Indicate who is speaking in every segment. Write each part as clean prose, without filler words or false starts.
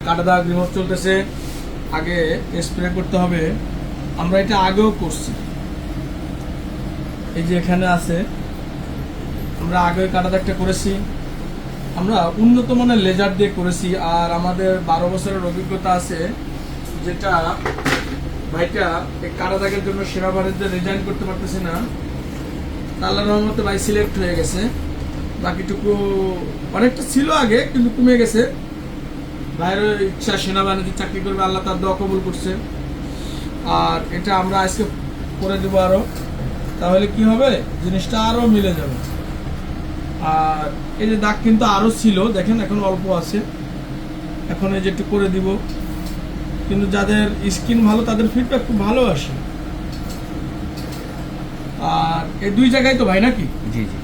Speaker 1: কাটা দাগ রিমুভ চলতেছে। আগে স্প্রে করতে হবে, আমরা এটা আগেও করছি, এই যে এখানে আছে, আমরা আগে কাটা দাগটা করেছি, আমরা উন্নত মানের লেজার দিয়ে করেছি। আর আমাদের 12 বছরের অভিজ্ঞতা আছে, যেটা ভাইটা এই কাটা দাগের জন্য সেনাবাহিনীতে রিজাইন করতে পারতেছে না, আল্লাহর রহমতে ভাই সিলেক্ট হয়ে গেছে। বাকিটুকু অনেকটা ছিল আগে, কিন্তু কমে গেছে। ভাইয়ের ইচ্ছা সেনাবাহিনীতে চাকরি করবে, আল্লাহ তার দোয়া কবুল করছে। আর এটা আমরা আজকে করে দেবো আরো, তাহলে কি হবে, জিনিসটা আরো মিলে যাবে। আর এই যে দাগ কিন্তু আরো ছিল, দেখেন এখন অল্প আছে, এখন এই যে একটু করে দিব। কিন্তু যাদের স্কিন ভালো তাদের ফিডব্যাক খুব ভালো আসে। আর এই 2 জায়গায় তো ভাই নাকি?
Speaker 2: জি জি।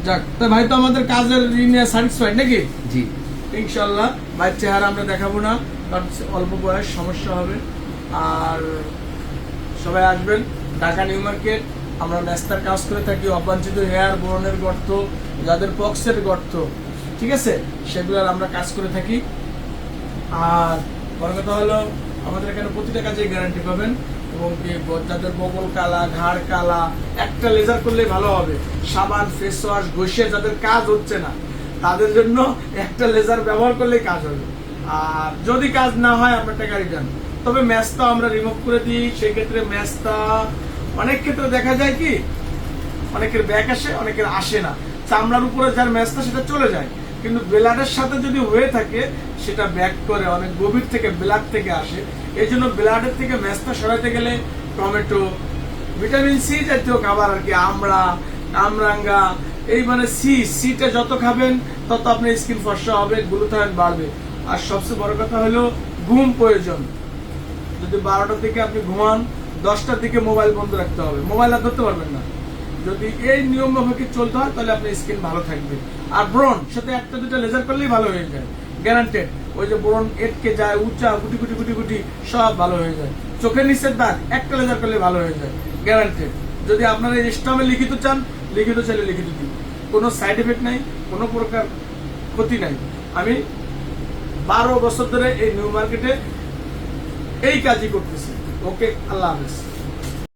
Speaker 1: যাক, তা ভাই তো আমাদের কাজের নিয়ে স্যাটিসফাইড নাকি?
Speaker 2: জি
Speaker 1: ইনশাল্লাহ। ভাইয়ের চেহারা আমরা দেখাবো না, কারণ অল্প বয়স, সমস্যা হবে। আর সবাই আসবেন ঢাকা নিউ মার্কেট। আমরা ন্যাস্তার কাজ করে থাকি, অবাঞ্ছিত হেয়ার, ব্রণের গর্ত, যাদের পক্সের গর্ত, ঠিক আছে, সেগুলোর আমরা কাজ করে থাকি। আর বড় কথা হলো, আমাদের এখানে প্রতিটা কাজে গ্যারান্টি পাবেন। এবং যাদের বগল কালা, ঘাড় কালা, একটা লেজার করলেই ভালো হবে। সাবান, ফেস ওয়াশ ঘষে যাদের কাজ হচ্ছে না, তাদের জন্য একটা লেজার ব্যবহার করলেই কাজ হবে। আর যদি কাজ না হয় আমরা টাকা রিটার্ন। তবে ম্যাচটা আমরা রিমুভ করে দিই। সেই ক্ষেত্রে ম্যাচটা অনেক ক্ষেত্রে দেখা যায় কি, অনেকের ব্যাক আসে, অনেকের আসে না। চামড়ার উপরে যার ম্যাচটা সেটা চলে যায়, কিন্তু ব্লাডের সাথে যদি হয়ে থাকে সেটা ব্যাক করে, অনেক গভীর থেকে ব্লাড থেকে আসে। এই জন্য ব্লাডের থেকে ম্যাচটা সরাইতে গেলে টমেটো, ভিটামিন সি জাতীয় খাবার আর কি, আমড়া, কামরাঙ্গা, এই মানে সিটা যত খাবেন তত আপনার স্কিন ফর্সা হবে, গ্লুটামিন বাড়বে। আর সবচেয়ে বড় কথা হলো ঘুম প্রয়োজন। যদি 12টার দিকে আপনি ঘুমান, 10টার দিকে মোবাইল বন্ধ রাখতে হবে, মোবাইল আর ধরতে পারবেন না। যদি এই নিয়ম মাফিক চলতে হয় তাহলে আপনার স্কিন ভালো থাকবে। আর ব্রণ সাথে 1-2টা লেজার করলেই ভালো হয়ে যায়, গ্যারান্টেড। ওই যে ব্রণ এটকে যায়, উঁচা গুটি গুটি গুটি গুটি সব ভালো হয়ে যায়। চোখের নিচের দাগ একটা লেজার করলে ভালো হয়ে যায়, গ্যারান্টেড। যদি আপনারা এই স্টামে লিখিত চান, লিখিত চাইলে লিখিত দিন, কোনো সাইড এফেক্ট নাই, কোনো প্রকার ক্ষতি নাই। আমি 12 বছর ধরে এই নিউ মার্কেটে এই কাজই করতেছি। ওকে, আল্লাহ হাফেজ।